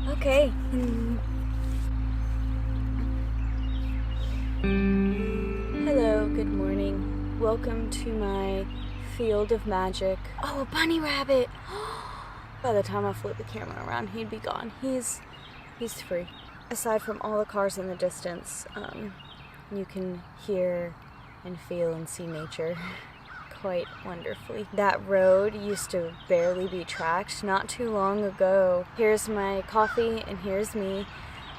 Okay. Hello, good morning. Welcome to my field of magic. Oh, a bunny rabbit! By the time I flip the camera around, he'd be gone. He's free. Aside from all the cars in the distance, you can hear and feel and see nature quite wonderfully. That road used to barely be tracked not too long ago. Here's my coffee and here's me.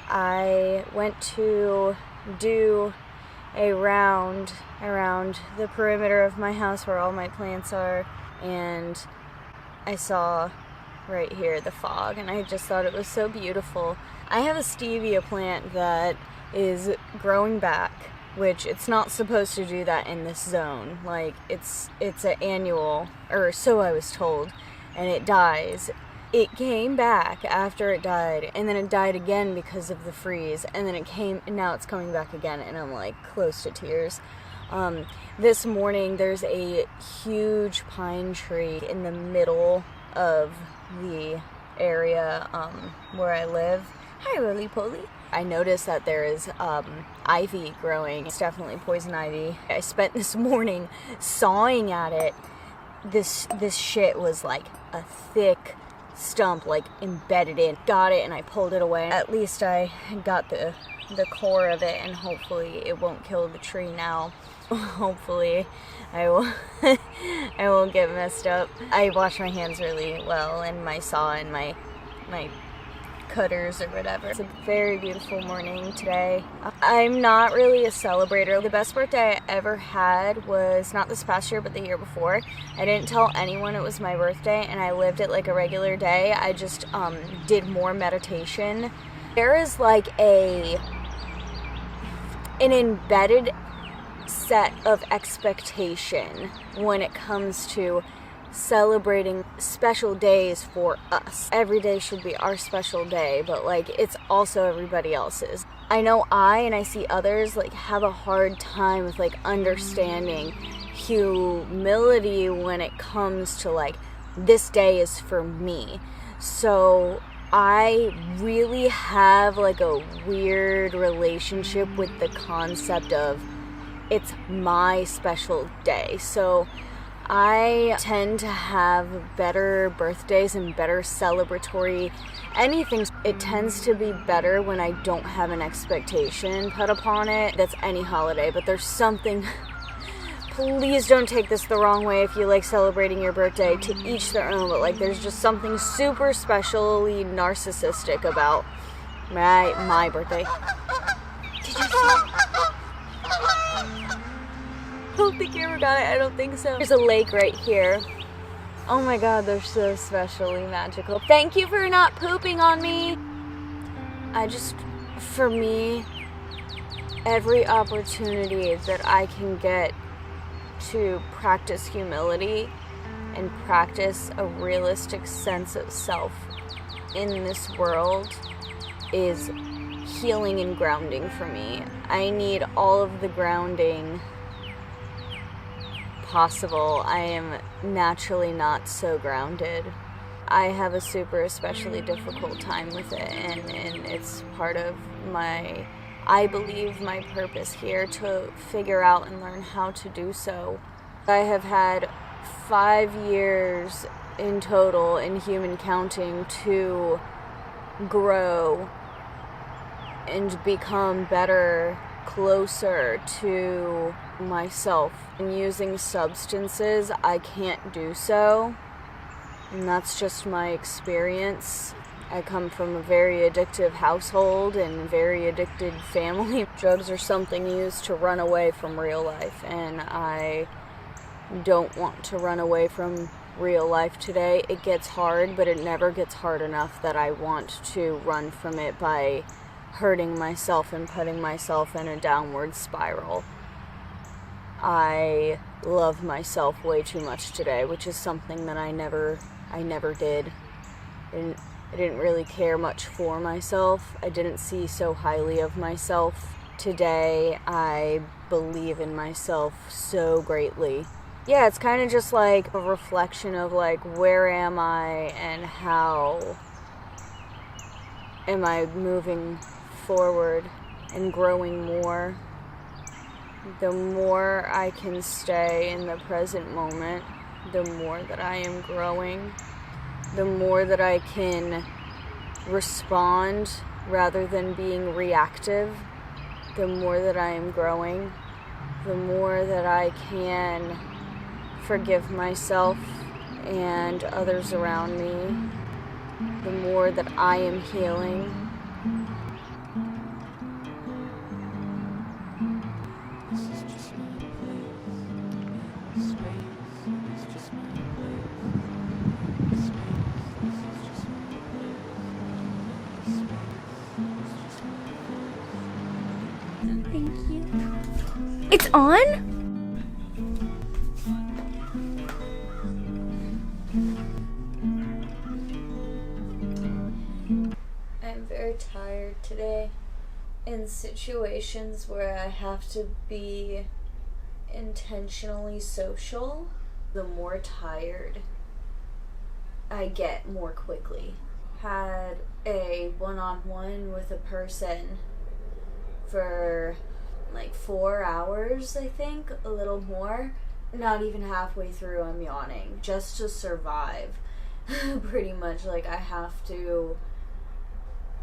I went to do a round around the perimeter of my house where all my plants are, and I saw right here the fog, and I just thought it was so beautiful. I have a stevia plant that is growing back, which it's not supposed to do that in this zone. Like, it's an annual, or so I was told, and it dies. It came back after it died, and then it died again because of the freeze, and then and now it's coming back again, and I'm like close to tears. This morning there's a huge pine tree in the middle of the area where I live. Hi, roly-poly. I noticed that there is ivy growing. It's definitely poison ivy. I spent this morning sawing at it. This shit was like a thick stump, like embedded in. Got it and I pulled it away. At least I got the core of it, and hopefully it won't kill the tree now. Hopefully I won't get messed up. I wash my hands really well, and my saw and my cutters or whatever. It's a very beautiful morning today. I'm not really a celebrator. The best birthday I ever had was not this past year, but the year before. I didn't tell anyone it was my birthday, and I lived it like a regular day. I just did more meditation. There is like an embedded set of expectation when it comes to celebrating special days for us. Every day should be our special day, but like it's also everybody else's. I know I see others like have a hard time with like understanding humility when it comes to like this day is for me. So I really have like a weird relationship with the concept of it's my special day. So I tend to have better birthdays and better celebratory anything. It tends to be better when I don't have an expectation put upon it. That's any holiday, but there's something, please don't take this the wrong way if you like celebrating your birthday, to each their own, but like there's just something super specially narcissistic about my birthday. Did you see? Hope the camera got it. I don't think so. There's a lake right here. Oh my god, they're so specially magical. Thank you for not pooping on me. For me, every opportunity that I can get to practice humility and practice a realistic sense of self in this world is healing and grounding for me. I need all of the grounding possible. I am naturally not so grounded. I have a super especially difficult time with it, and it's part of I believe my purpose here to figure out and learn how to do so. I have had 5 years in total in human counting to grow and become better, closer to myself. And using substances, I can't do so, and that's just my experience. I come from a very addictive household and very addicted family. Drugs are something used to run away from real life, and I don't want to run away from real life today. It gets hard, but it never gets hard enough that I want to run from it by hurting myself and putting myself in a downward spiral. I love myself way too much today, which is something that I never did. I didn't really care much for myself. I didn't see so highly of myself today I believe in myself so greatly. Yeah, it's kind of just like a reflection of like, where am I and how am I moving forward and growing more. The more I can stay in the present moment, the more that I am growing, the more that I can respond rather than being reactive, the more that I am growing, the more that I can forgive myself and others around me, the more that I am healing. Thank you. It's on? I'm very tired today. In situations where I have to be intentionally social, the more tired I get more quickly. Had a one-on-one with a person for like 4 hours, I think, a little more. Not even halfway through, I'm yawning just to survive. Pretty much, like, I have to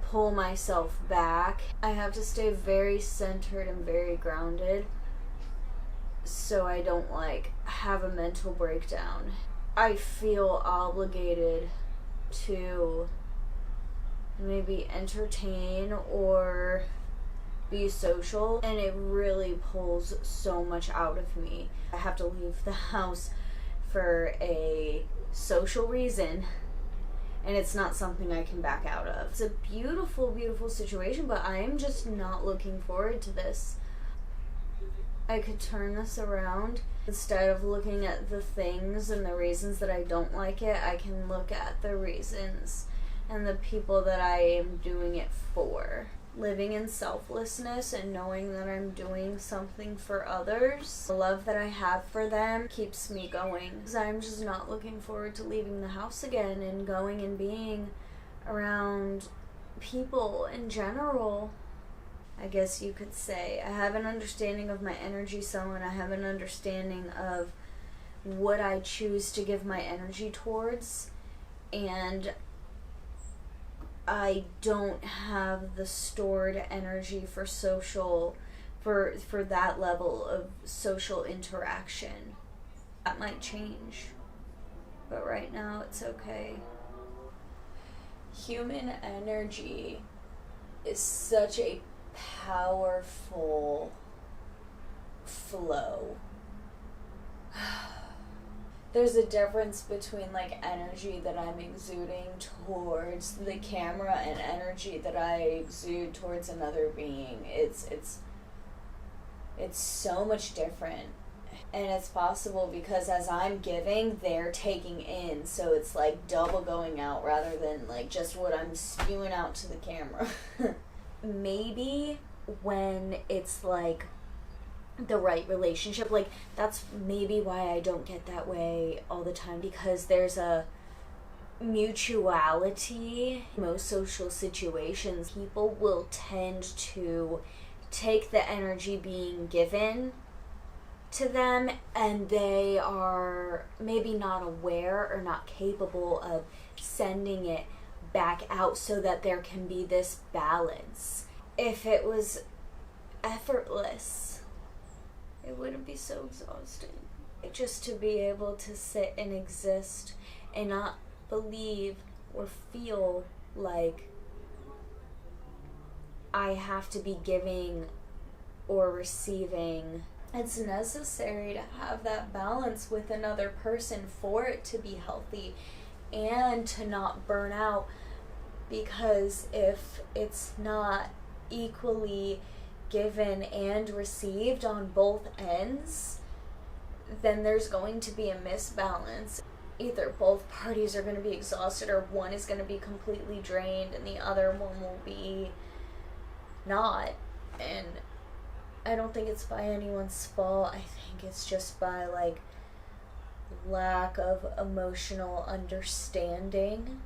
pull myself back. I have to stay very centered and very grounded so I don't like have a mental breakdown. I feel obligated to maybe entertain or be social, and it really pulls so much out of me. I have to leave the house for a social reason, and it's not something I can back out of. It's a beautiful, beautiful situation, but I am just not looking forward to this. I could turn this around. Instead of looking at the things and the reasons that I don't like it, I can look at the reasons and the people that I am doing it for. Living in selflessness and knowing that I'm doing something for others, the love that I have for them keeps me going. Because I'm just not looking forward to leaving the house again and going and being around people in general. I guess you could say I have an understanding of my energy and I have an understanding of what I choose to give my energy towards, and I don't have the stored energy for social, for that level of social interaction. That might change, but right now it's okay. Human energy is such a powerful flow. There's a difference between like energy that I'm exuding towards the camera and energy that I exude towards another being. It's so much different. And it's possible because as I'm giving, they're taking in. So it's like double going out rather than like just what I'm spewing out to the camera. Maybe when it's like the right relationship, like that's maybe why I don't get that way all the time, because there's a mutuality. Most social situations, people will tend to take the energy being given to them, and they are maybe not aware or not capable of sending it back out so that there can be this balance. If it was effortless, it wouldn't be so exhausting. Just to be able to sit and exist and not believe or feel like I have to be giving or receiving. It's necessary to have that balance with another person for it to be healthy and to not burn out, because if it's not equally given and received on both ends, then there's going to be a misbalance. Either both parties are going to be exhausted, or one is going to be completely drained and the other one will be not. And I don't think it's by anyone's fault. I think it's just by, like, lack of emotional understanding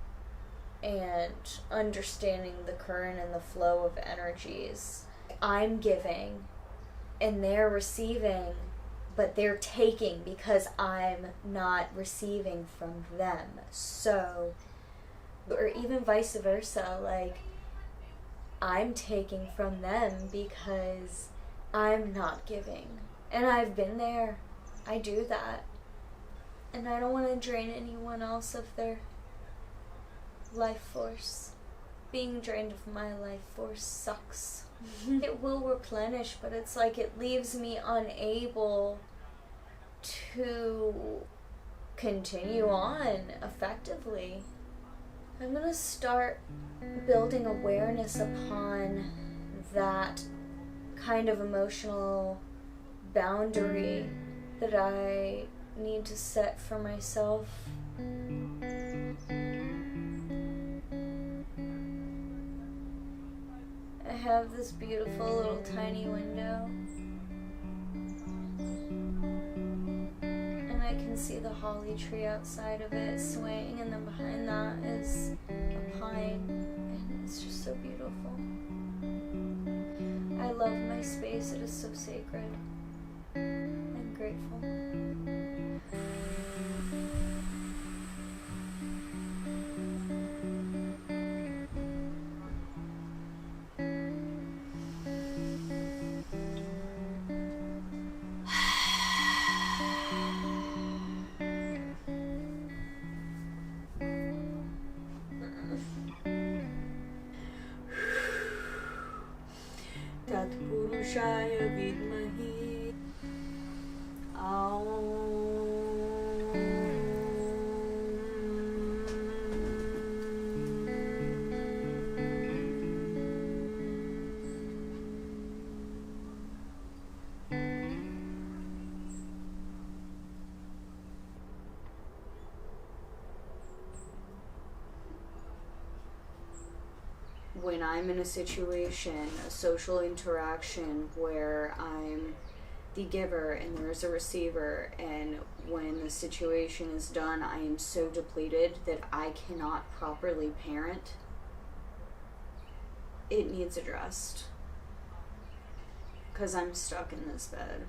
and understanding the current and the flow of energies. I'm giving and they're receiving, but they're taking because I'm not receiving from them. So, or even vice versa, like, I'm taking from them because I'm not giving. And I've been there. I do that. And I don't want to drain anyone else of their life force. Being drained of my life force sucks. It will replenish, but it's like it leaves me unable to continue on effectively. I'm gonna start building awareness upon that kind of emotional boundary that I need to set for myself. I have this beautiful little tiny window, and I can see the holly tree outside of it swaying, and then behind that is a pine, and it's just so beautiful. I love my space. It is so sacred. I'm grateful. Tatpurushaya vidmahi. When I'm in a situation, a social interaction where I'm the giver and there's a receiver, and when the situation is done, I am so depleted that I cannot properly parent, it needs addressed. Because I'm stuck in this bed.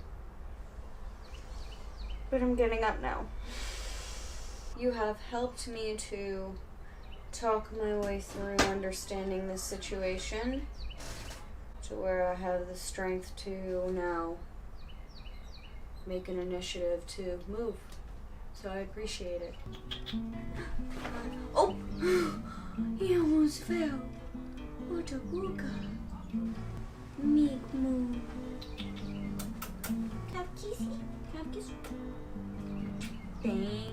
But I'm getting up now. You have helped me to talk my way through understanding this situation to where I have the strength to now make an initiative to move. So I appreciate it. Oh! He almost fell. What a booga. Meek move. Can I have a kissy? Can I have a kiss? Thank